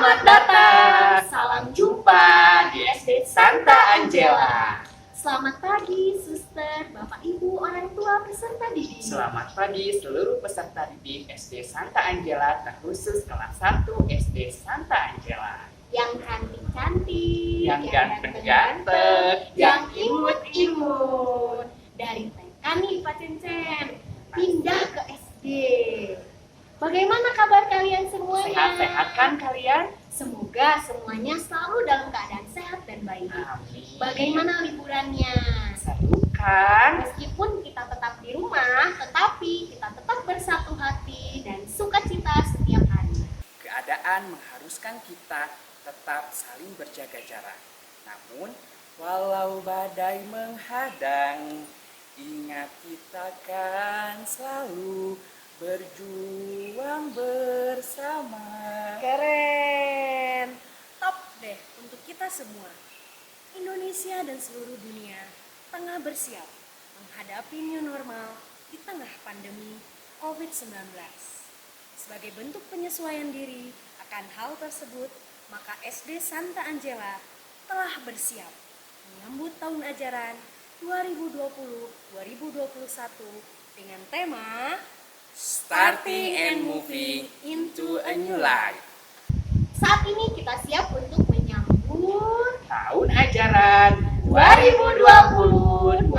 Selamat datang, salam jumpa di SD Santa Angela. Selamat pagi, suster, bapak, ibu, orang tua, peserta didik. Selamat pagi seluruh peserta didik SD Santa Angela, terkhusus kelas 1 SD Santa Angela. Yang cantik-cantik, Yang ganteng-ganteng, yang imut-imut. Dari TK nih Pak Cencen, pindah ke SD. Bagaimana kabar kalian semuanya? Sehat-sehat kan kalian? Semoga semuanya selalu dalam keadaan sehat dan baik. Amin. Bagaimana liburannya? Seru kan? Meskipun kita tetap di rumah, tetapi kita tetap bersatu hati dan sukacita setiap hari. Keadaan mengharuskan kita tetap saling berjaga jarak. Namun, walau badai menghadang, ingat kita kan selalu berjuang bersama. Keren, top deh untuk kita semua. Indonesia dan seluruh dunia tengah bersiap menghadapi new normal di tengah pandemi COVID-19. Sebagai bentuk penyesuaian diri akan hal tersebut, maka SD Santa Angela telah bersiap menyambut tahun ajaran 2020-2021 dengan tema Starting and moving into a new life. Saat ini kita siap untuk menyambut Tahun ajaran 2020-2021.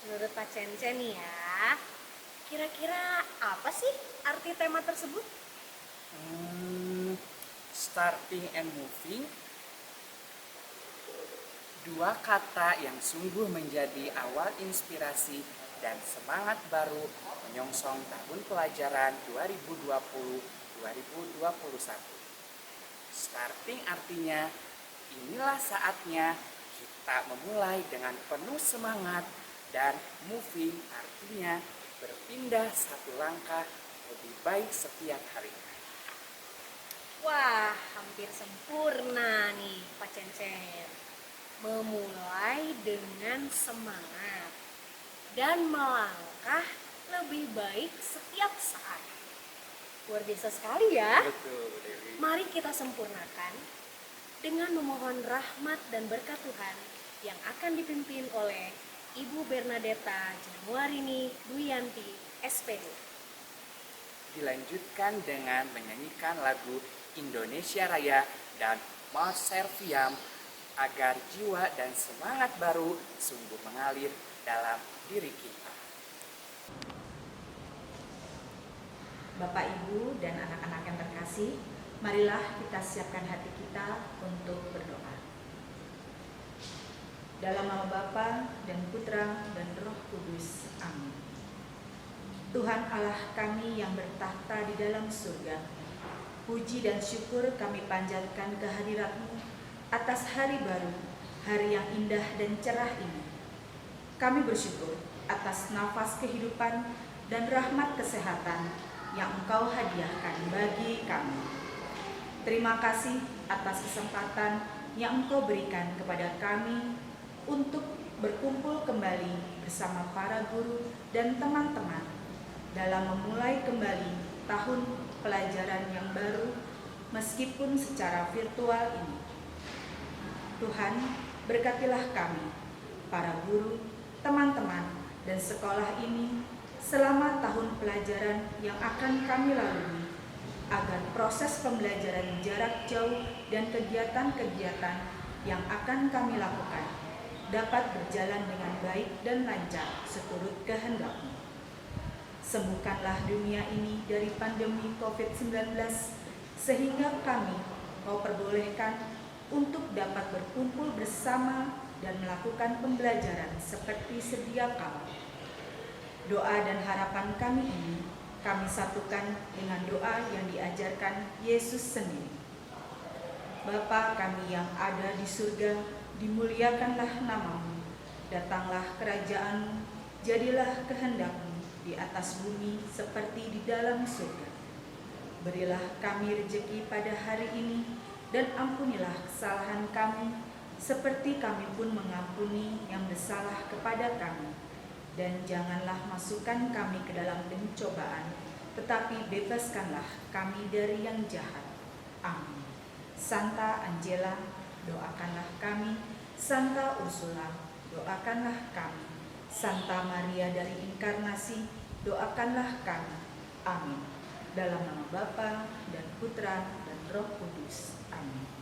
Menurut Pak Cencen nih ya, kira-kira apa sih arti tema tersebut? Starting and moving, dua kata yang sungguh menjadi awal inspirasi dan semangat baru menyongsong tahun pelajaran 2020-2021. Starting artinya, inilah saatnya kita memulai dengan penuh semangat, dan moving artinya berpindah satu langkah lebih baik setiap harinya. Wah, hampir sempurna nih Pak Cencen. Memulai dengan semangat dan melangkah lebih baik setiap saat. Luar biasa sekali ya. Betul, Dewi. Mari kita sempurnakan dengan memohon rahmat dan berkat Tuhan yang akan dipimpin oleh Ibu Bernadetta Januarini Duyanti, SPD. Dilanjutkan dengan menyanyikan lagu Indonesia Raya dan Mas Serviam agar jiwa dan semangat baru sungguh mengalir dalam diri kita. Bapak, Ibu, dan anak-anak yang terkasih, marilah kita siapkan hati kita untuk berdoa. Dalam nama Bapa dan Putra dan Roh Kudus. Amin. Tuhan Allah kami yang bertahta di dalam surga, puji dan syukur kami panjatkan kehadirat-Mu atas hari baru, hari yang indah dan cerah ini. Kami bersyukur atas nafas kehidupan dan rahmat kesehatan yang Engkau hadiahkan bagi kami. Terima kasih atas kesempatan yang Engkau berikan kepada kami untuk berkumpul kembali bersama para guru dan teman-teman dalam memulai kembali tahun pelajaran yang baru meskipun secara virtual ini. Tuhan, berkatilah kami, para guru, teman-teman, dan sekolah ini selama tahun pelajaran yang akan kami lalui, agar proses pembelajaran jarak jauh dan kegiatan-kegiatan yang akan kami lakukan dapat berjalan dengan baik dan lancar seturut kehendak-Mu. Sembuhkanlah dunia ini dari pandemi COVID-19, sehingga kami Kau perbolehkan untuk dapat berkumpul bersama dan melakukan pembelajaran seperti sedia kala. Doa dan harapan kami ini kami satukan dengan doa yang diajarkan Yesus sendiri. Bapa kami yang ada di surga, dimuliakanlah nama-Mu, datanglah kerajaan-Mu, jadilah kehendak-Mu di atas bumi seperti di dalam surga. Berilah kami rejeki pada hari ini, dan ampunilah kesalahan kami, seperti kami pun mengampuni yang bersalah kepada kami. dan janganlah masukkan kami ke dalam pencobaan, tetapi bebaskanlah kami dari yang jahat. Amin. Santa Angela, doakanlah kami. Santa Ursula, doakanlah kami. Santa Maria dari Inkarnasi, doakanlah kami. Amin. Dalam nama Bapa dan Putra dan Roh Kudus. Amin.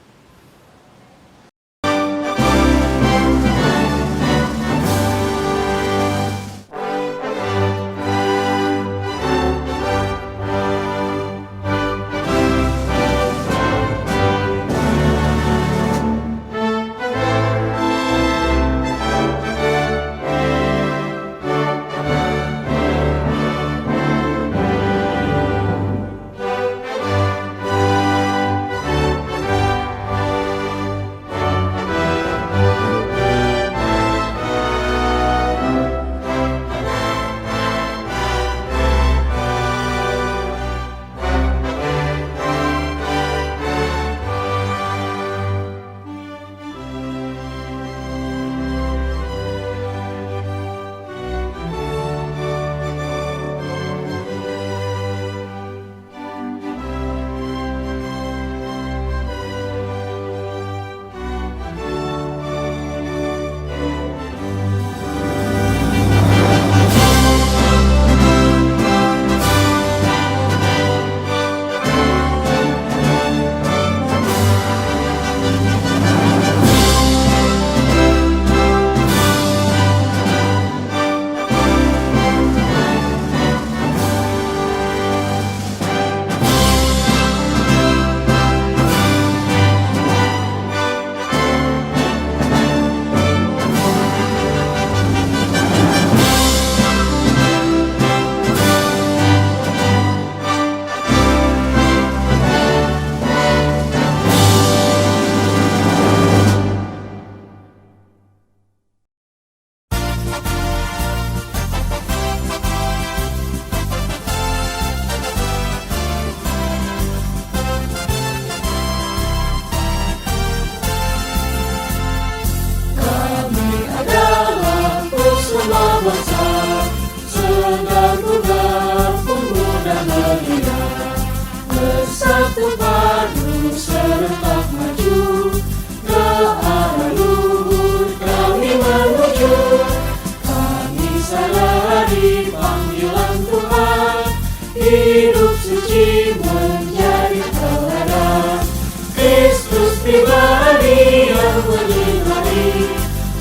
hidup suci menjadi teladan. Kristus pribadi yang menyinari,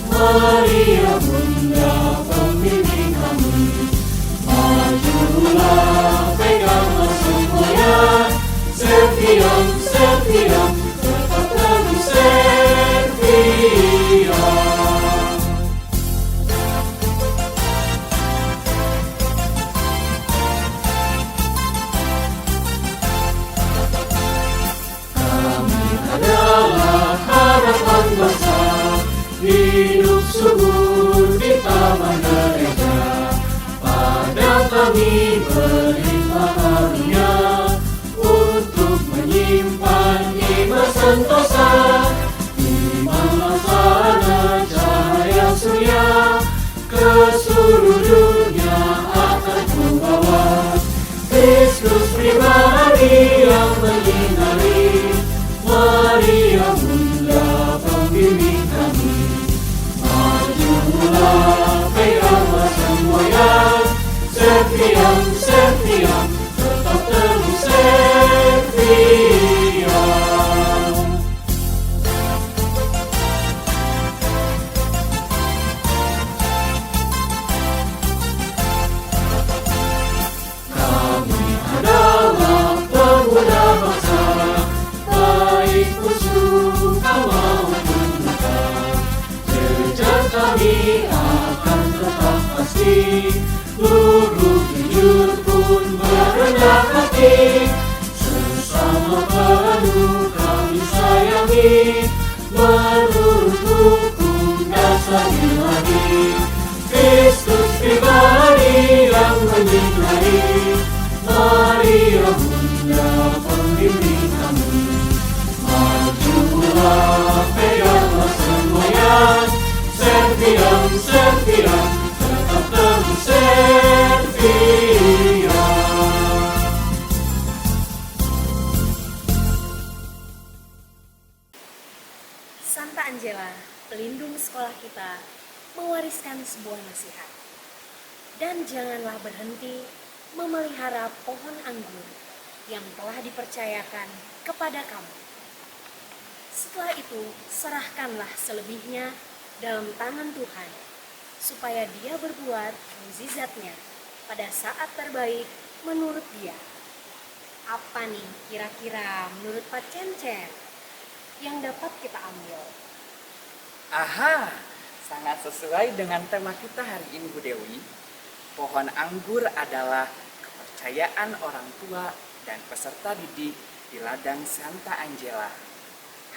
Maria Bunda pembimbing kami. Majulah, peganglah semboyan, Serviam, Serviam, tetap teguh Serviam. Harapan bangsa, hidup subur di taman gereja. Pada kami berlimpah karunia untuk menyimpan iman sentosa. Iman laksana cahaya surya ke seluruh dunia akan membawa Kristus pribadi yang menyinari. Maria Bunda pembimbing kami. Majulah, peganglah semboyan, Serviam, Serviam, tetap teguh Serviam. Kami adalah pemuda bangsa, baik busuk maupun duka. Jejak kami akan tetap pasti, lurus jujur pun berendah hati. Sesama penuh kami sayangi, menurut hukum dasar ilahi. Kristus pribadi yang menyinari, Maria Bunda pembimbing kami. Majulah, peganglah semboyan, Serviam, Serviam, tetap teguh pelindung sekolah kita, mewariskan sebuah nasihat. Dan janganlah berhenti memelihara pohon anggur yang telah dipercayakan kepada kamu. Setelah itu, serahkanlah selebihnya dalam tangan Tuhan, supaya Dia berbuat mukjizatnya pada saat terbaik menurut Dia. Apa nih kira-kira menurut Pak Cencen yang dapat kita ambil? Aha, sangat sesuai dengan tema kita hari ini Bu Dewi. Pohon anggur adalah kepercayaan orang tua dan peserta didik di ladang Santa Angela.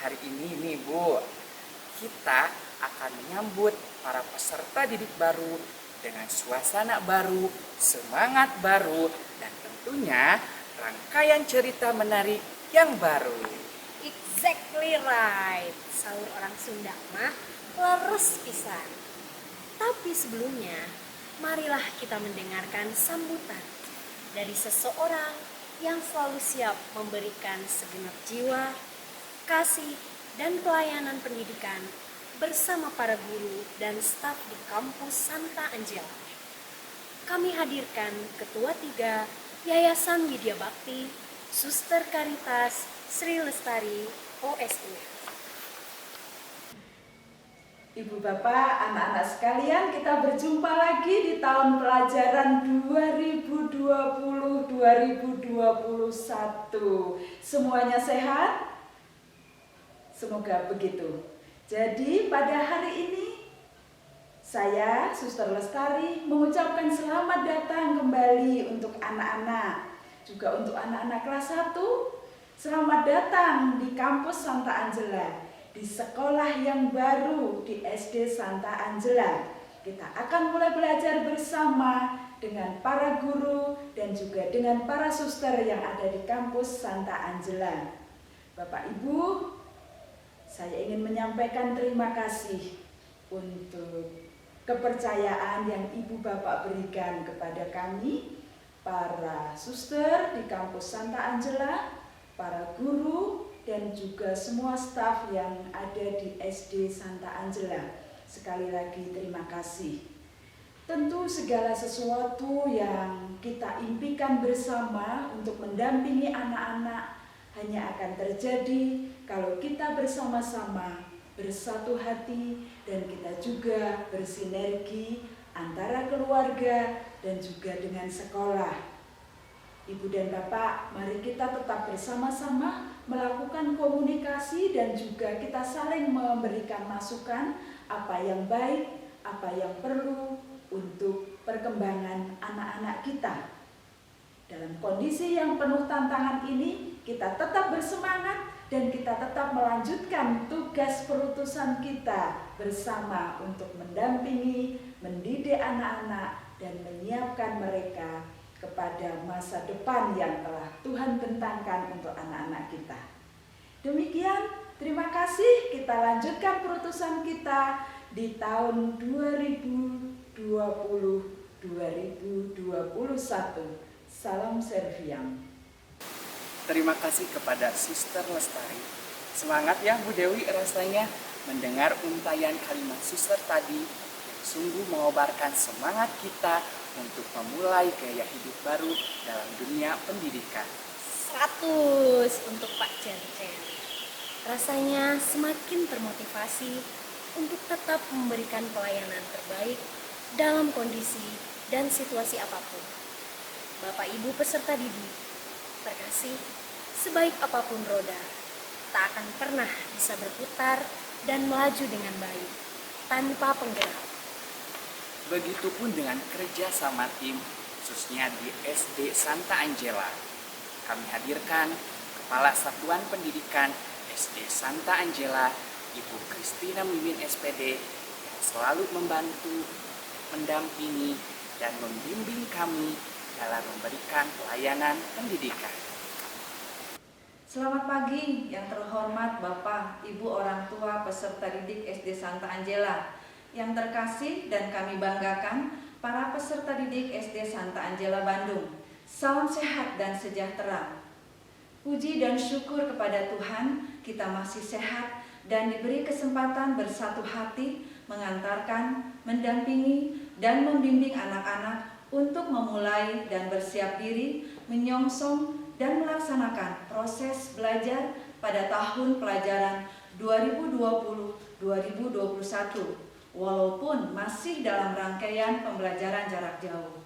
Hari ini nih Bu, kita akan menyambut para peserta didik baru dengan suasana baru, semangat baru, dan tentunya rangkaian cerita menarik yang baru. Exactly right, sahur orang Sunda mah leres pisan. Tapi sebelumnya, marilah kita mendengarkan sambutan dari seseorang yang selalu siap memberikan segenap jiwa, kasih, dan pelayanan pendidikan bersama para guru dan staf di kampus Santa Angela. Kami hadirkan Ketua 3 Yayasan Widya Bakti, Suster Karitas Sri Lestari, OSU. Ibu Bapak, anak-anak sekalian, kita berjumpa lagi di tahun pelajaran 2020-2021. Semuanya sehat? Semoga begitu. Jadi pada hari ini saya, Suster Lestari, mengucapkan selamat datang kembali untuk anak-anak, juga untuk anak-anak kelas 1. Selamat datang di kampus Santa Angela, di sekolah yang baru di SD Santa Angela. Kita akan mulai belajar bersama dengan para guru dan juga dengan para suster yang ada di kampus Santa Angela. Bapak Ibu, saya ingin menyampaikan terima kasih untuk kepercayaan yang Ibu Bapak berikan kepada kami, para suster di kampus Santa Angela, para guru, dan juga semua staf yang ada di SD Santa Angela. Sekali lagi terima kasih. Tentu segala sesuatu yang kita impikan bersama untuk mendampingi anak-anak hanya akan terjadi kalau kita bersama-sama bersatu hati dan kita juga bersinergi antara keluarga dan juga dengan sekolah. Ibu dan Bapak, mari kita tetap bersama-sama melakukan komunikasi dan juga kita saling memberikan masukan apa yang baik, apa yang perlu untuk perkembangan anak-anak kita. Dalam kondisi yang penuh tantangan ini, kita tetap bersemangat dan kita tetap melanjutkan tugas perutusan kita bersama untuk mendampingi, mendidik anak-anak dan menyiapkan mereka kepada masa depan yang telah Tuhan bentangkan untuk anak-anak kita. Demikian, terima kasih. Kita lanjutkan perutusan kita di tahun 2020-2021. Salam Serviam. Terima kasih kepada Suster Lestari. Semangat ya Bu Dewi rasanya mendengar untayan kalimat suster tadi yang sungguh mengobarkan semangat kita untuk memulai gaya hidup baru dalam dunia pendidikan. 100 untuk Pak Cencen. Rasanya semakin termotivasi untuk tetap memberikan pelayanan terbaik dalam kondisi dan situasi apapun. Bapak Ibu peserta didik, terkasih, sebaik apapun roda, tak akan pernah bisa berputar dan melaju dengan baik tanpa penggerak. Begitupun dengan kerja sama tim, khususnya di SD Santa Angela. Kami hadirkan Kepala Satuan Pendidikan SD Santa Angela, Ibu Kristina Mimin SPD, yang selalu membantu, mendampingi, dan membimbing kami dalam memberikan pelayanan pendidikan. Selamat pagi yang terhormat Bapak, Ibu orang tua peserta didik SD Santa Angela. Yang terkasih dan kami banggakan para peserta didik SD Santa Angela Bandung. Salam sehat dan sejahtera. Puji dan syukur kepada Tuhan, kita masih sehat dan diberi kesempatan bersatu hati mengantarkan, mendampingi, dan membimbing anak-anak untuk memulai dan bersiap diri, menyongsong, dan melaksanakan proses belajar pada tahun pelajaran 2020-2021, walaupun masih dalam rangkaian pembelajaran jarak jauh.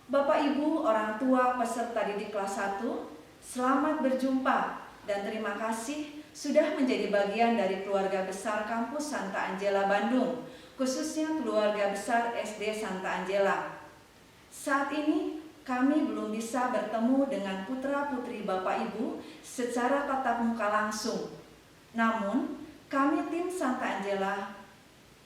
Bapak Ibu orang tua peserta didik kelas 1, selamat berjumpa dan terima kasih sudah menjadi bagian dari keluarga besar Kampus Santa Angela Bandung, khususnya keluarga besar SD Santa Angela. Saat ini kami belum bisa bertemu dengan putra-putri Bapak Ibu secara tatap muka langsung. Namun, kami tim Santa Angela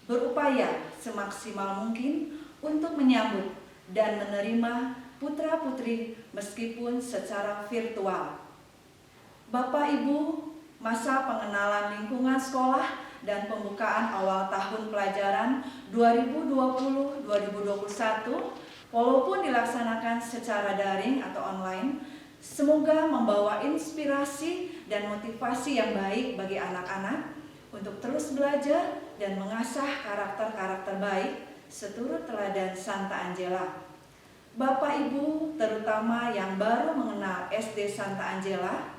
berupaya semaksimal mungkin untuk menyambut dan menerima putra-putri meskipun secara virtual. Bapak Ibu, masa pengenalan lingkungan sekolah dan pembukaan awal tahun pelajaran 2020-2021 walaupun dilaksanakan secara daring atau online, semoga membawa inspirasi dan motivasi yang baik bagi anak-anak untuk terus belajar dan mengasah karakter-karakter baik seturut teladan Santa Angela. Bapak Ibu, terutama yang baru mengenal SD Santa Angela,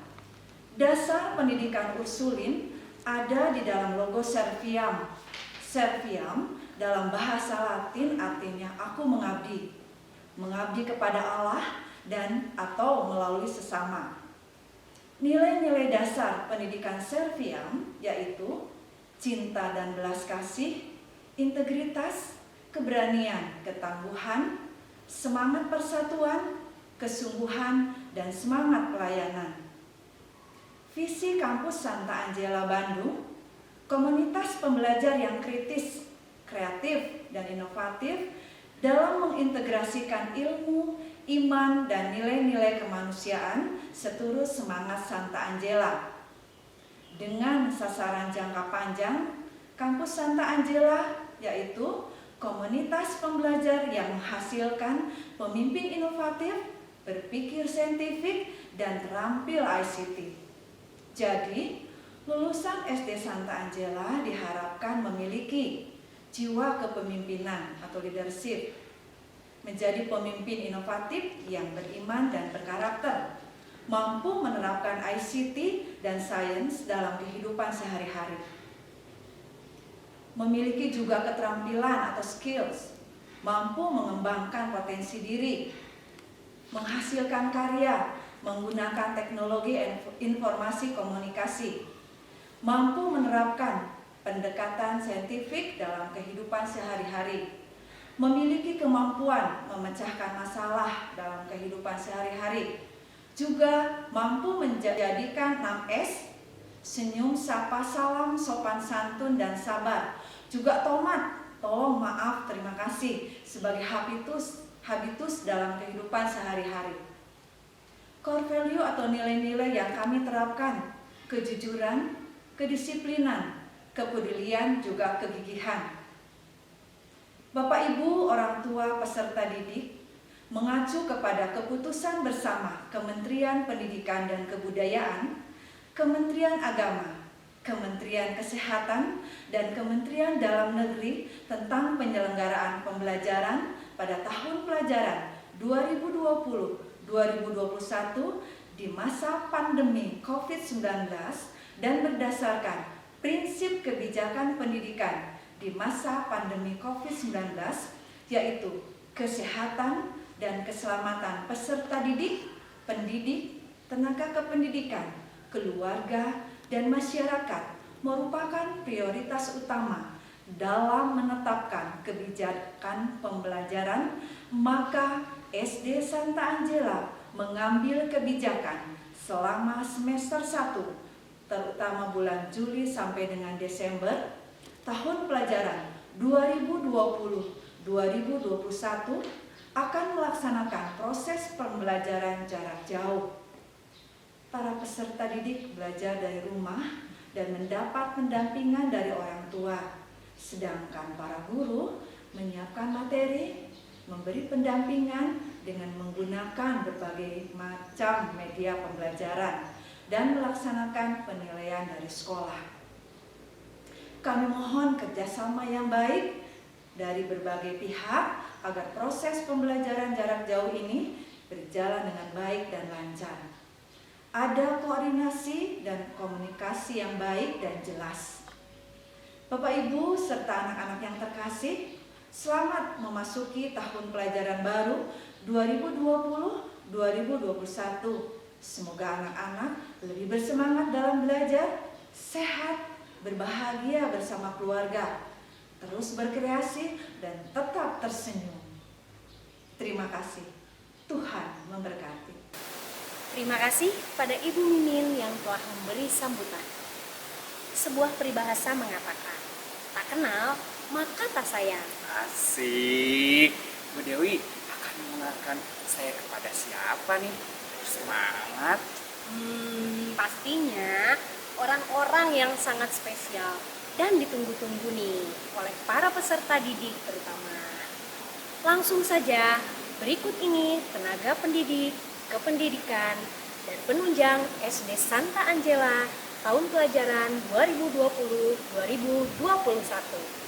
dasar pendidikan Ursulin ada di dalam logo Serviam. Serviam dalam bahasa Latin artinya aku mengabdi. Mengabdi kepada Allah dan atau melalui sesama. Nilai-nilai dasar pendidikan Serviam yaitu cinta dan belas kasih, integritas, keberanian, ketangguhan, semangat persatuan, kesungguhan, dan semangat pelayanan. Visi Kampus Santa Angela Bandung, komunitas pembelajar yang kritis, kreatif, dan inovatif dalam mengintegrasikan ilmu, iman, dan nilai-nilai kemanusiaan seturut semangat Santa Angela. Dengan sasaran jangka panjang, Kampus Santa Angela yaitu komunitas pembelajar yang menghasilkan pemimpin inovatif, berpikir saintifik, dan terampil ICT. Jadi, lulusan SD Santa Angela diharapkan memiliki jiwa kepemimpinan atau leadership, menjadi pemimpin inovatif yang beriman dan berkarakter, mampu menerapkan ICT dan sains dalam kehidupan sehari-hari. Memiliki juga keterampilan atau skills, mampu mengembangkan potensi diri, menghasilkan karya, menggunakan teknologi informasi komunikasi, mampu menerapkan pendekatan saintifik dalam kehidupan sehari-hari, memiliki kemampuan memecahkan masalah dalam kehidupan sehari-hari, juga mampu menjadikan 6S, senyum, sapa, salam, sopan santun, dan sabar, juga tomat, tolong, maaf, terima kasih, sebagai habitus dalam kehidupan sehari-hari. Core value atau nilai-nilai yang kami terapkan, kejujuran, kedisiplinan, kepedulian, juga kegigihan. Bapak Ibu orang tua peserta didik mengacu kepada keputusan bersama Kementerian Pendidikan dan Kebudayaan, Kementerian Agama, Kementerian Kesehatan, dan Kementerian Dalam Negeri tentang penyelenggaraan pembelajaran pada tahun pelajaran 2020-2021 di masa pandemi COVID-19 dan berdasarkan prinsip kebijakan pendidikan di masa pandemi COVID-19 yaitu kesehatan dan keselamatan peserta didik, pendidik, tenaga kependidikan, keluarga, dan masyarakat merupakan prioritas utama dalam menetapkan kebijakan pembelajaran, maka SD Santa Angela mengambil kebijakan selama semester 1, terutama bulan Juli sampai dengan Desember, tahun pelajaran 2020-2021 akan melaksanakan proses pembelajaran jarak jauh. Para peserta didik belajar dari rumah dan mendapat pendampingan dari orang tua, sedangkan para guru menyiapkan materi, memberi pendampingan dengan menggunakan berbagai macam media pembelajaran dan melaksanakan penilaian dari sekolah. kami mohon kerjasama yang baik dari berbagai pihak agar proses pembelajaran jarak jauh ini berjalan dengan baik dan lancar. Ada koordinasi dan komunikasi yang baik dan jelas. Bapak Ibu serta anak-anak yang terkasih, selamat memasuki tahun pelajaran baru 2020-2021. Semoga anak-anak lebih bersemangat dalam belajar, sehat, berbahagia bersama keluarga, terus berkreasi dan tetap tersenyum. Terima kasih. Tuhan memberkati. Terima kasih pada Ibu Mimin yang telah memberi sambutan. Sebuah peribahasa mengatakan, tak kenal maka tak sayang. Asik. Bu Dewi akan mengenalkan saya kepada siapa nih? Semangat. Pastinya orang-orang yang sangat spesial dan ditunggu-tunggu nih oleh para peserta didik terutama. Langsung saja, berikut ini tenaga pendidik, kependidikan, dan penunjang SD Santa Angela tahun pelajaran 2020-2021.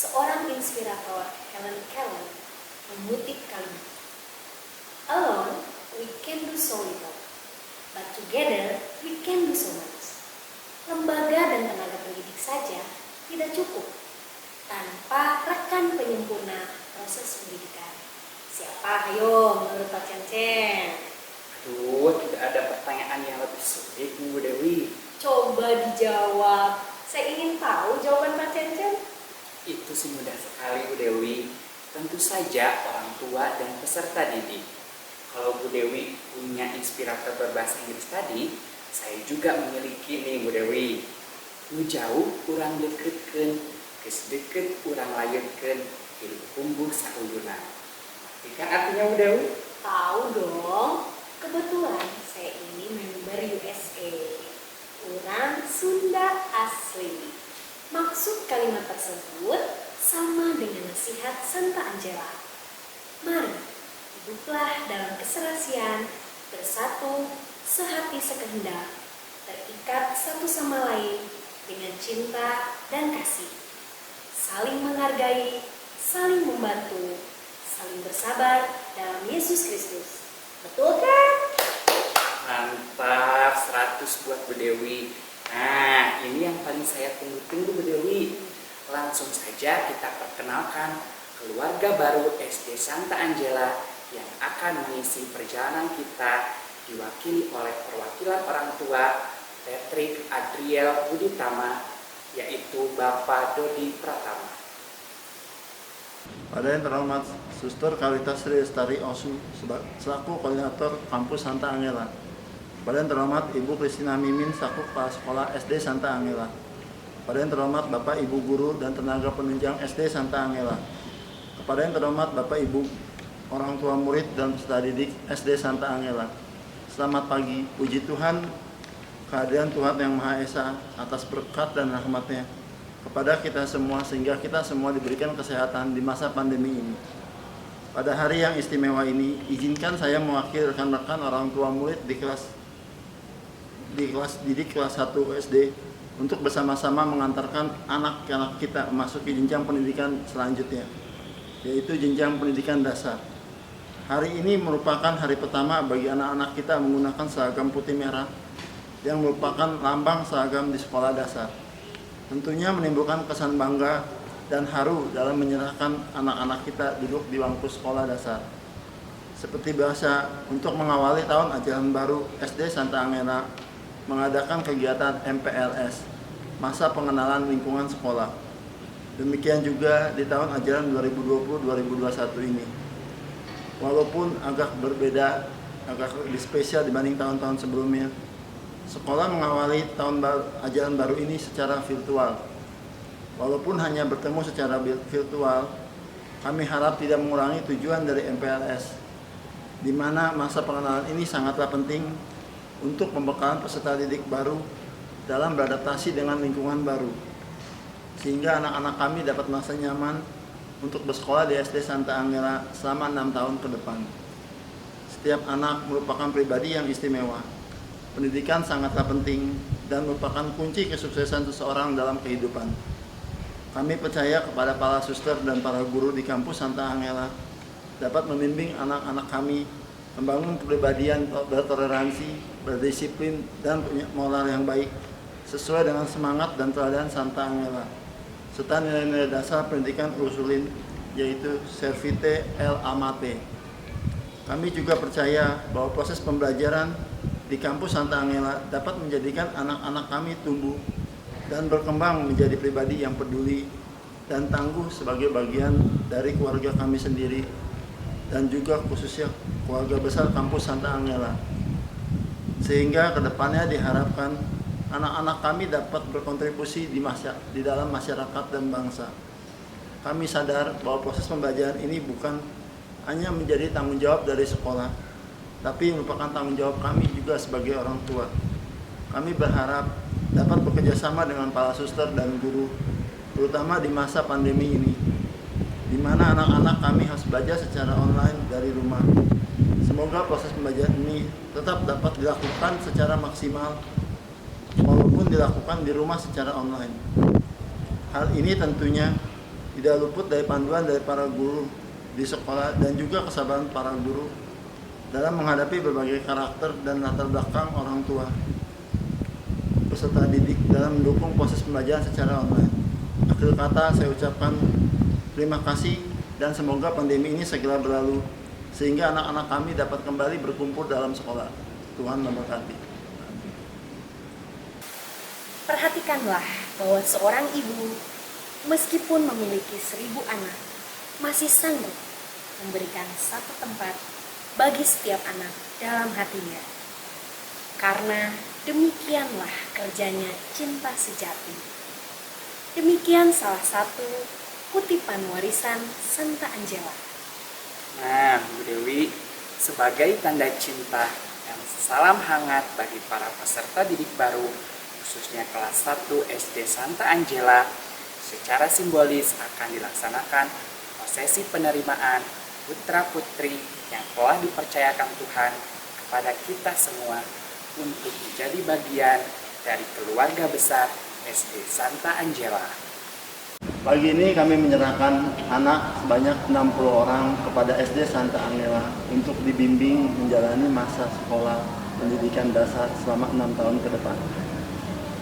seorang inspirator Helen Keller mengutip kalimat, "Alone we can do so little, but together we can do so much." Lembaga dan tenaga pendidik saja tidak cukup tanpa rekan penyempurna proses pendidikan. Siapa? Ayo, menurut Pak Cencen. Aduh, tidak ada pertanyaan yang lebih sulit, Bu Dewi. Coba dijawab. Saya ingin tahu jawaban Pak Cencen. Itu sih mudah sekali, Bu Dewi. Tentu saja orang tua dan peserta didik. Kalau Bu Dewi punya inspirator berbahasa Inggris tadi, saya juga memiliki nih, Bu Dewi. Nu jauh urang deketkeun, geus deket urang layutkeun, hirup kumbuh sauyuna. Ngerti kan artinya, Bu Dewi? Tahu dong. Kebetulan saya ini member USA. Orang Sunda asli. Maksud kalimat tersebut sama dengan nasihat Santa Angela. Mari, hiduplah dalam keserasian, bersatu, sehati sekehendak, terikat satu sama lain dengan cinta dan kasih. Saling menghargai, saling membantu, saling bersabar dalam Yesus Kristus. Betul kan? Mantap, 100 buat Bu Dewi. Nah, ini yang paling saya tunggu-tunggu, Bu Dewi. Langsung saja kita perkenalkan keluarga baru SD Santa Angela yang akan mengisi perjalanan kita, diwakili oleh perwakilan orang tua Patrick Adriel Buditama, yaitu Bapak Dodi Pratama. Pada yang terhormat Suster Kalitas Sri Lestari Osu selaku koordinator kampus Santa Angela. Pada yang terhormat Ibu Kristina Mimin selaku kepala sekolah SD Santa Angela. Pada yang terhormat Bapak Ibu guru dan tenaga penunjang SD Santa Angela. Kepada yang terhormat Bapak Ibu orang tua murid dan peserta didik SD Santa Angela. Selamat pagi, puji Tuhan kehadiran Tuhan yang Maha Esa atas berkat dan rahmat-Nya kepada kita semua sehingga kita semua diberikan kesehatan di masa pandemi ini. Pada hari yang istimewa ini, izinkan saya mewakili rekan-rekan orang tua murid di kelas didik kelas 1 SD untuk bersama-sama mengantarkan anak-anak kita memasuki jenjang pendidikan selanjutnya, yaitu jenjang pendidikan dasar. Hari ini merupakan hari pertama bagi anak-anak kita menggunakan seragam putih merah yang merupakan lambang seragam di sekolah dasar. Tentunya menimbulkan kesan bangga dan haru dalam menyerahkan anak-anak kita duduk di bangku sekolah dasar. Seperti biasa, untuk mengawali tahun ajaran baru, SD Santa Angela mengadakan kegiatan MPLS, masa pengenalan lingkungan sekolah. Demikian juga di tahun ajaran 2020-2021 ini. Walaupun agak berbeda, agak lebih spesial dibanding tahun-tahun sebelumnya, sekolah mengawali tahun ajaran baru ini secara virtual. Walaupun hanya bertemu secara virtual, kami harap tidak mengurangi tujuan dari MPLS, di mana masa pengenalan ini sangatlah penting untuk pembekalan peserta didik baru dalam beradaptasi dengan lingkungan baru, sehingga anak-anak kami dapat merasa nyaman untuk bersekolah di SD Santa Angela selama 6 tahun ke depan. Setiap anak merupakan pribadi yang istimewa. Pendidikan sangatlah penting dan merupakan kunci kesuksesan seseorang dalam kehidupan. Kami percaya kepada para suster dan para guru di kampus Santa Angela dapat membimbing anak-anak kami membangun kepribadian bertoleransi, berdisiplin, dan punya moral yang baik sesuai dengan semangat dan teladan Santa Angela, serta nilai-nilai dasar pendidikan Ursulin, yaitu Servite El Amate. Kami juga percaya bahwa proses pembelajaran di kampus Santa Angela dapat menjadikan anak-anak kami tumbuh dan berkembang menjadi pribadi yang peduli dan tangguh sebagai bagian dari keluarga kami sendiri dan juga khususnya keluarga besar kampus Santa Angela. Sehingga kedepannya diharapkan anak-anak kami dapat berkontribusi di dalam masyarakat dan bangsa. Kami sadar bahwa proses pembelajaran ini bukan hanya menjadi tanggung jawab dari sekolah, tapi merupakan tanggung jawab kami juga sebagai orang tua. Kami berharap dapat bekerjasama dengan para suster dan guru, terutama di masa pandemi ini, di mana anak-anak kami harus belajar secara online dari rumah. Semoga proses pembelajaran ini tetap dapat dilakukan secara maksimal, walaupun dilakukan di rumah secara online. Hal ini tentunya tidak luput dari panduan dari para guru di sekolah dan juga kesabaran para guru dalam menghadapi berbagai karakter dan latar belakang orang tua peserta didik dalam mendukung proses pembelajaran secara online. Akhir kata saya ucapkan terima kasih dan semoga pandemi ini segera berlalu sehingga anak-anak kami dapat kembali berkumpul dalam sekolah. Tuhan memberkati. Perhatikanlah bahwa seorang ibu, meskipun memiliki 1000 anak, masih sanggup memberikan satu tempat bagi setiap anak dalam hatinya. Karena demikianlah kerjanya cinta sejati. Demikian salah satu kutipan warisan Santa Angela. Nah, Bu Dewi, sebagai tanda cinta dan salam hangat bagi para peserta didik baru, khususnya kelas 1 SD Santa Angela, secara simbolis akan dilaksanakan prosesi penerimaan putra-putri yang telah dipercayakan Tuhan kepada kita semua untuk menjadi bagian dari keluarga besar SD Santa Angela. Pagi ini kami menyerahkan anak sebanyak 60 orang kepada SD Santa Angela untuk dibimbing menjalani masa sekolah pendidikan dasar selama 6 tahun ke depan.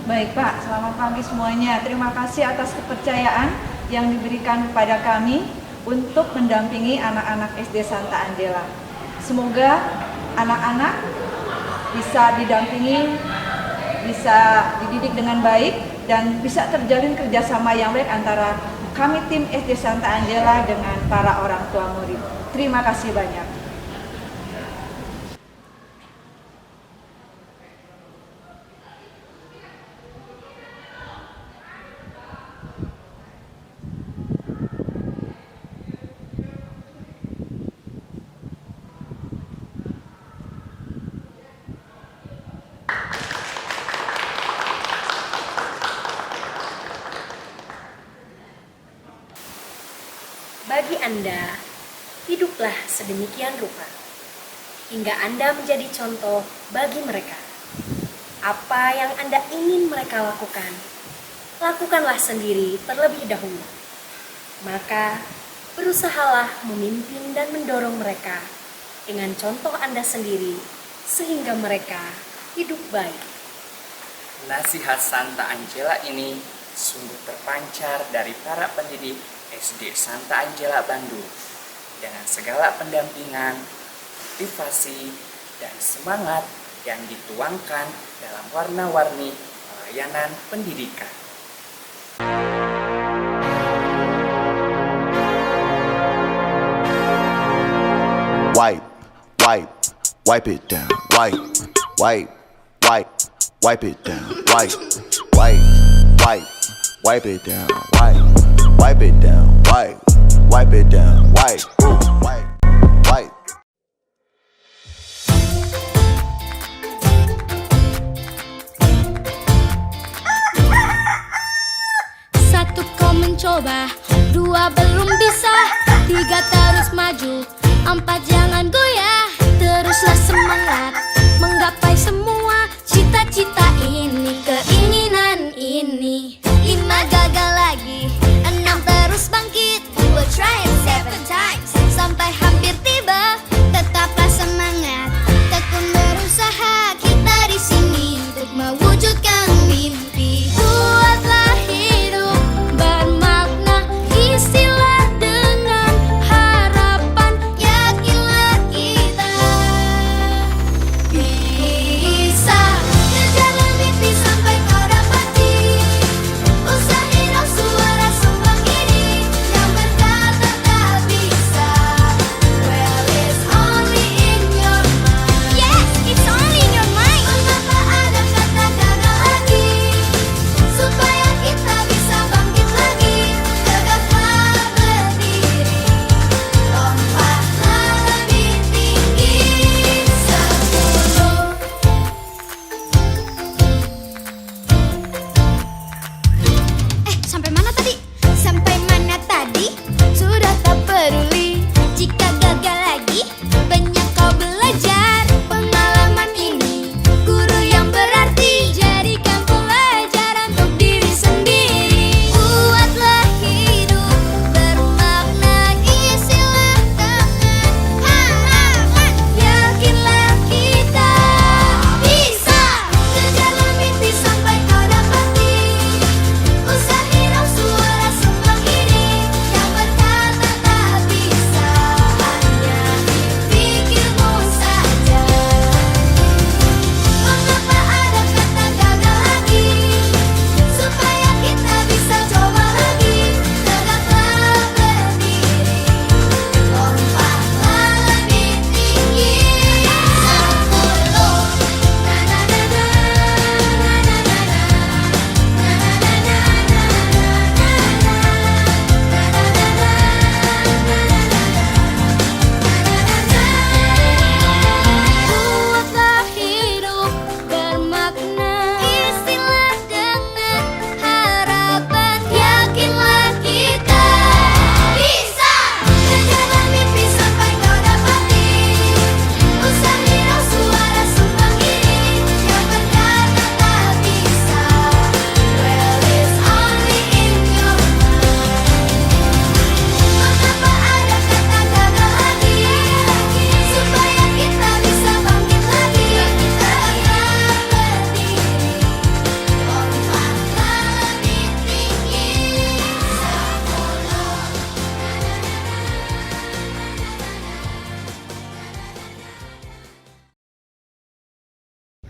Baik Pak, selamat pagi semuanya. Terima kasih atas kepercayaan yang diberikan kepada kami untuk mendampingi anak-anak SD Santa Angela. Semoga anak-anak bisa didampingi, bisa dididik dengan baik, dan bisa terjalin kerjasama yang baik antara kami tim SD Santa Angela dengan para orang tua murid. Terima kasih banyak. Bagi Anda, hiduplah sedemikian rupa, hingga Anda menjadi contoh bagi mereka. Apa yang Anda ingin mereka lakukan, lakukanlah sendiri terlebih dahulu. Maka, berusahalah memimpin dan mendorong mereka dengan contoh Anda sendiri, sehingga mereka hidup baik. Nasihat Santa Angela ini sungguh terpancar dari para pendidik SD Santa Angela Bandung dengan segala pendampingan, motivasi, dan semangat yang dituangkan dalam warna-warni pelayanan pendidikan. Wipe it down. Wipe it down. Wipe it down. Wipe it down. Wipe it down. Wipe. Satu kau mencoba, 2 belum bisa, 3 terus maju, 4 jangan goyah. Teruslah semangat menggapai semua cita-cita ini, keinginan ini. 5 gagal lagi, 6 terus bangkit, we'll try it 7 times sampai hampir tiba. Tetaplah semangat, tekun berusaha, kita di sini untuk mewujudkan mimpi. Buatlah hidup bermakna, isilah dengan harapan, yakinlah kita.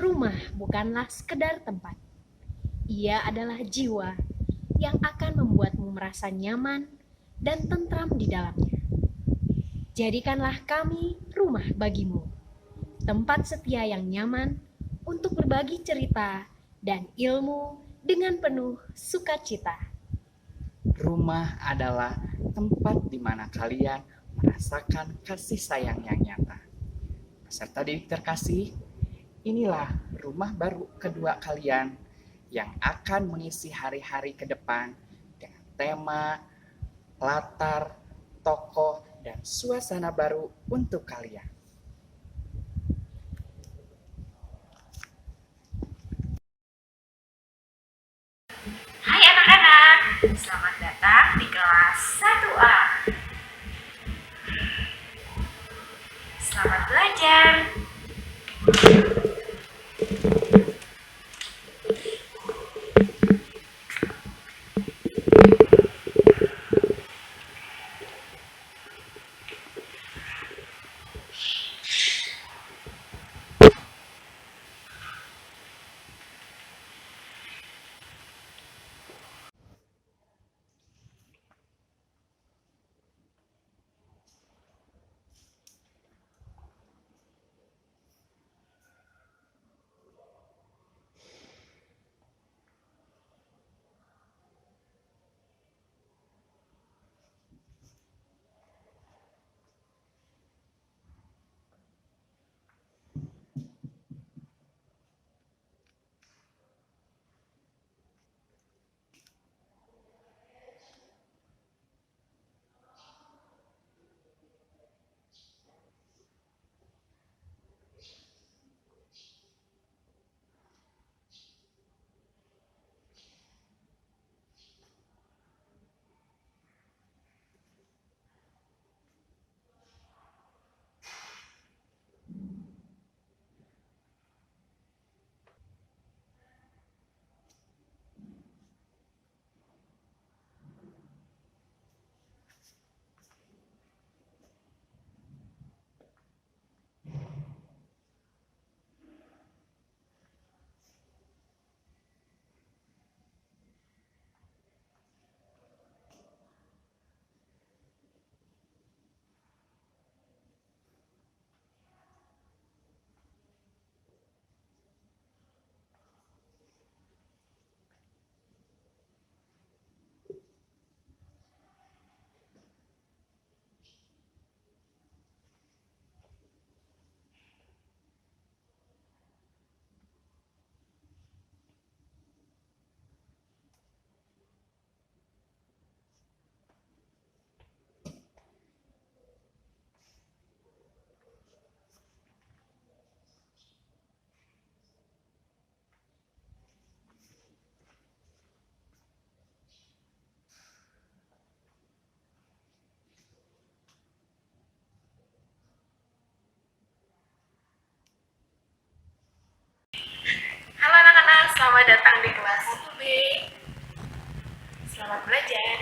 Rumah bukanlah sekedar tempat. Ia adalah jiwa yang akan membuatmu merasa nyaman dan tentram di dalamnya. Jadikanlah kami rumah bagimu, tempat setia yang nyaman untuk berbagi cerita dan ilmu dengan penuh sukacita. Rumah adalah tempat di mana kalian merasakan kasih sayang yang nyata. Peserta didik terkasih, inilah rumah baru kedua kalian yang akan mengisi hari-hari ke depan dengan tema, latar, tokoh, dan suasana baru untuk kalian. Hai anak-anak, selamat datang di kelas 1A. Selamat belajar. Halo anak-anak, selamat datang di kelas 1B. Selamat belajar.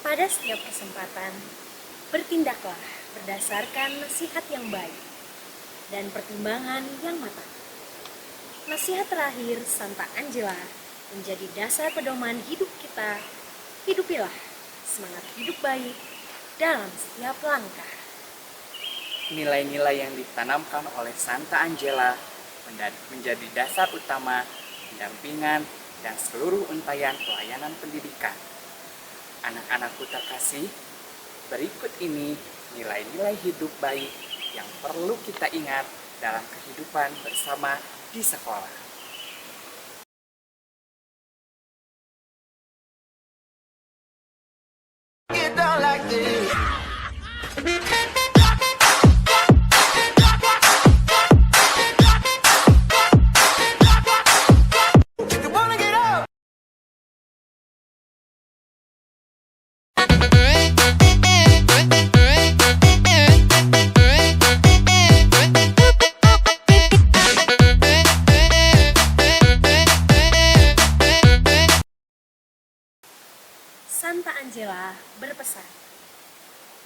Pada setiap kesempatan, bertindaklah berdasarkan nasihat yang baik dan pertimbangan yang matang. Nasihat terakhir Santa Angela menjadi dasar pedoman hidup kita. Hidupilah semangat hidup baik dalam setiap langkah. Nilai-nilai yang ditanamkan oleh Santa Angela menjadi dasar utama pendampingan dan seluruh untayan pelayanan pendidikan. Anak-anakku terkasih, berikut ini nilai-nilai hidup baik yang perlu kita ingat dalam kehidupan bersama di sekolah. Get down like this. You wanna get up? Santa Angela berpesan,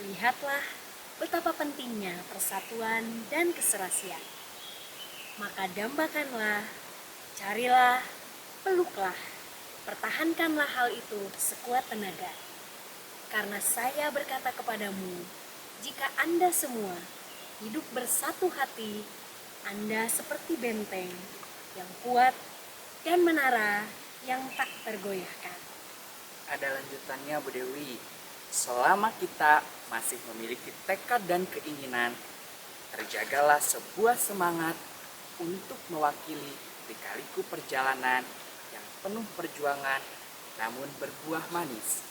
lihatlah betapa pentingnya persatuan dan keserasian. Maka dambakanlah, carilah, peluklah, pertahankanlah hal itu sekuat tenaga. Karena saya berkata kepadamu, jika Anda semua hidup bersatu hati, Anda seperti benteng yang kuat dan menara yang tak tergoyahkan. Ada lanjutannya, Bu Dewi. Selama kita masih memiliki tekad dan keinginan, terjagalah sebuah semangat untuk mewakili lika-liku perjalanan yang penuh perjuangan namun berbuah manis.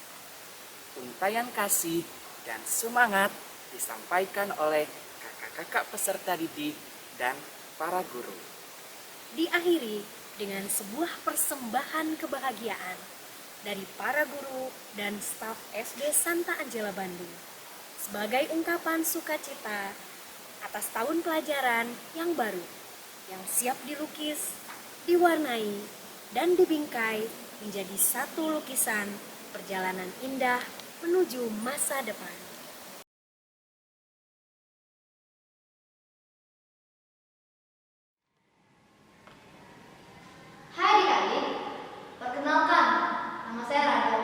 Untayan kasih dan semangat disampaikan oleh kakak-kakak peserta didik dan para guru. Diakhiri dengan sebuah persembahan kebahagiaan dari para guru dan staf SD Santa Angela Bandung sebagai ungkapan sukacita atas tahun pelajaran yang baru yang siap dilukis, diwarnai, dan dibingkai menjadi satu lukisan perjalanan indah menuju masa depan. Hai adik-adik, perkenalkan, nama saya Rado.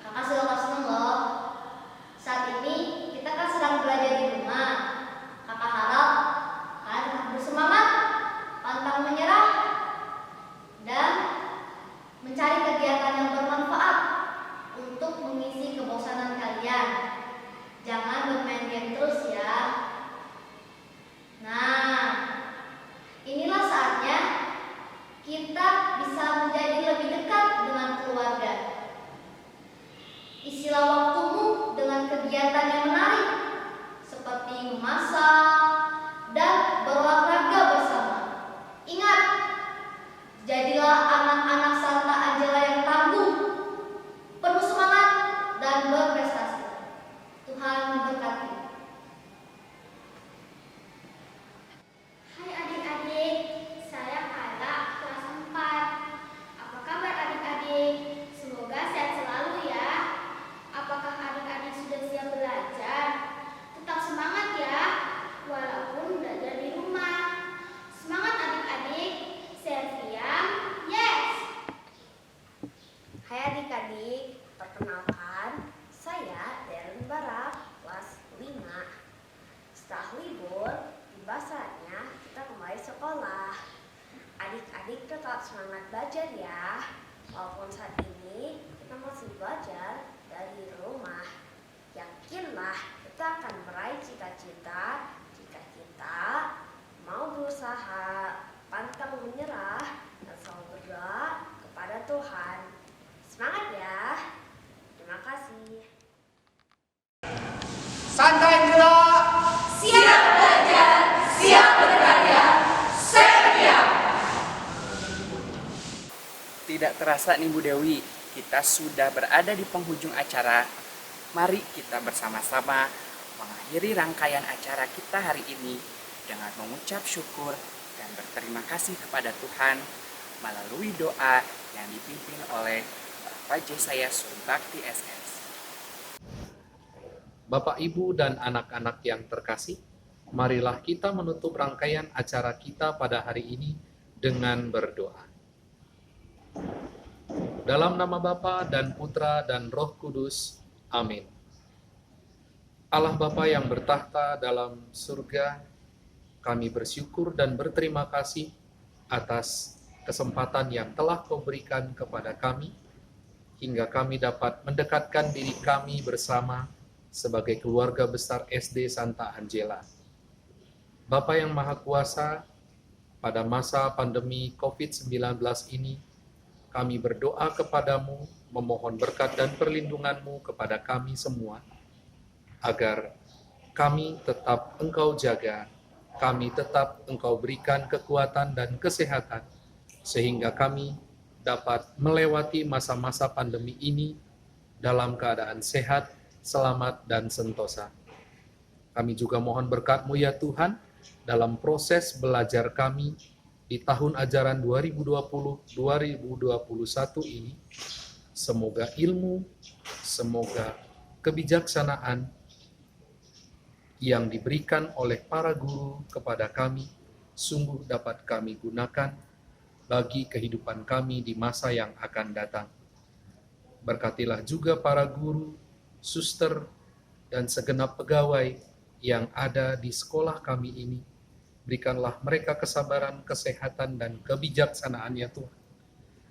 Kakak sudah kelas 6 loh. Saat ini kita kan sedang belajar di rumah. Kakak harap kalian tetap bersemangat, pantang menyerah, dan mencari kegiatan yang bermanfaat untuk mengisi kebosanan kalian. Jangan bermain game terus ya. Nah, inilah saatnya kita bisa menjadi lebih dekat dengan keluarga. Isilah waktumu dengan kegiatan yang menarik, seperti memasak dan berolahraga bersama. Ingat, jadilah anak-anak Santa Angela yang tangguh, penuh semangat, dan berprestasi. Tuhan memberkati. Hai adik-adik, saya Kala, kelas 4. Apa kabar adik-adik? Semoga sehat selalu ya. Apakah adik-adik sudah siap belajar? Tetap semangat ya, walaupun belajar di rumah. Semangat adik-adik. Serviam, yes! Hai adik-adik, perkenalkan, saya Darren Barak, kelas 5. Setelah libur, tiba saatnya kita kembali sekolah. Adik-adik tetap semangat belajar ya, walaupun saat ini kita masih belajar dari rumah. Yakinlah kita akan meraih cita-cita jika kita mau berusaha, pantang menyerah, dan selalu berdoa kepada Tuhan. Semangat ya. Terima kasih. Santa Angela, Siap belajar, siap berkarya, Serviam! Tidak terasa nih Bu Dewi, kita sudah berada di penghujung acara. Mari kita bersama-sama mengakhiri rangkaian acara kita hari ini dengan mengucap syukur dan berterima kasih kepada Tuhan melalui doa yang dipimpin oleh Bapak Jesaya Surbakti SS. Bapak, Ibu, dan anak-anak yang terkasih, marilah kita menutup rangkaian acara kita pada hari ini dengan berdoa. Dalam nama Bapa dan Putra dan Roh Kudus. Amin. Allah Bapa yang bertahta dalam surga, kami bersyukur dan berterima kasih atas kesempatan yang telah Kau berikan kepada kami, hingga kami dapat mendekatkan diri kami bersama sebagai keluarga besar SD Santa Angela. Bapa yang Maha Kuasa, pada masa pandemi COVID-19 ini, kami berdoa kepadamu, memohon berkat dan perlindunganmu kepada kami semua, agar kami tetap Engkau jaga, kami tetap Engkau berikan kekuatan dan kesehatan, sehingga kami dapat melewati masa-masa pandemi ini dalam keadaan sehat, selamat, dan sentosa. Kami juga mohon berkat-Mu ya Tuhan, dalam proses belajar kami di tahun ajaran 2020-2021 ini. Semoga ilmu, semoga kebijaksanaan yang diberikan oleh para guru kepada kami sungguh dapat kami gunakan bagi kehidupan kami di masa yang akan datang. Berkatilah juga para guru, suster, dan segenap pegawai yang ada di sekolah kami ini. Berikanlah mereka kesabaran, kesehatan, dan kebijaksanaan ya Tuhan,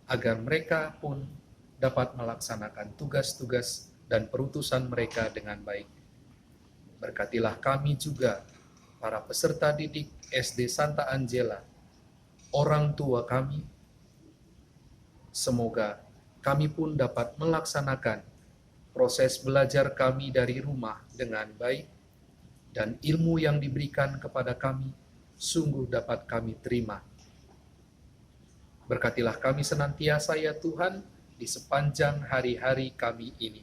agar mereka pun dapat melaksanakan tugas-tugas dan perutusan mereka dengan baik. Berkatilah kami juga, para peserta didik SD Santa Angela, orang tua kami. Semoga kami pun dapat melaksanakan proses belajar kami dari rumah dengan baik, dan ilmu yang diberikan kepada kami sungguh dapat kami terima. Berkatilah kami senantiasa ya Tuhan di sepanjang hari-hari kami ini.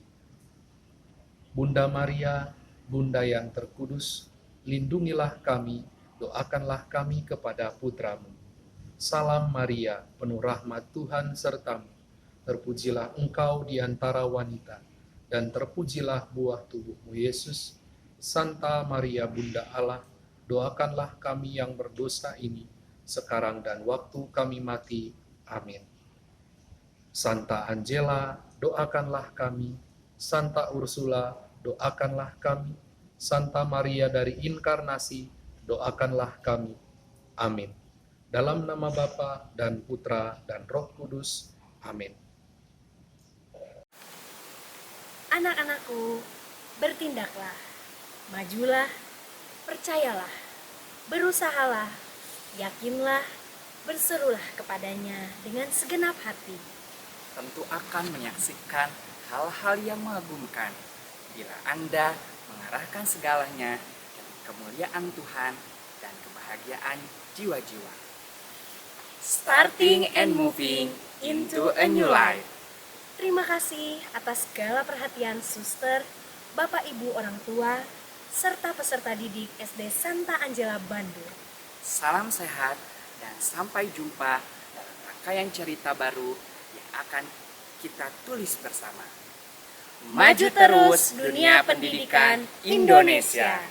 Bunda Maria, Bunda yang terkudus, lindungilah kami, doakanlah kami kepada Putra-Mu. Salam Maria, penuh rahmat Tuhan sertamu, terpujilah Engkau di antara wanita, dan terpujilah buah tubuh-Mu Yesus. Santa Maria Bunda Allah, doakanlah kami yang berdosa ini, sekarang dan waktu kami mati. Amin. Santa Angela, doakanlah kami. Santa Ursula, doakanlah kami. Santa Maria dari Inkarnasi, doakanlah kami. Amin. Dalam nama Bapa dan Putra dan Roh Kudus. Amin. Anak-anakku, bertindaklah, majulah, percayalah, berusahalah, yakinlah, berserulah kepadanya dengan segenap hati. Tentu akan menyaksikan hal-hal yang mengagumkan bila Anda mengarahkan segalanya demi kemuliaan Tuhan dan kebahagiaan jiwa-jiwa. Starting and moving into a new life. Terima kasih atas segala perhatian suster, Bapak Ibu orang tua, serta peserta didik SD Santa Angela Bandung. Salam sehat dan sampai jumpa dalam rangkaian cerita baru yang akan kita tulis bersama. Maju terus dunia pendidikan Indonesia.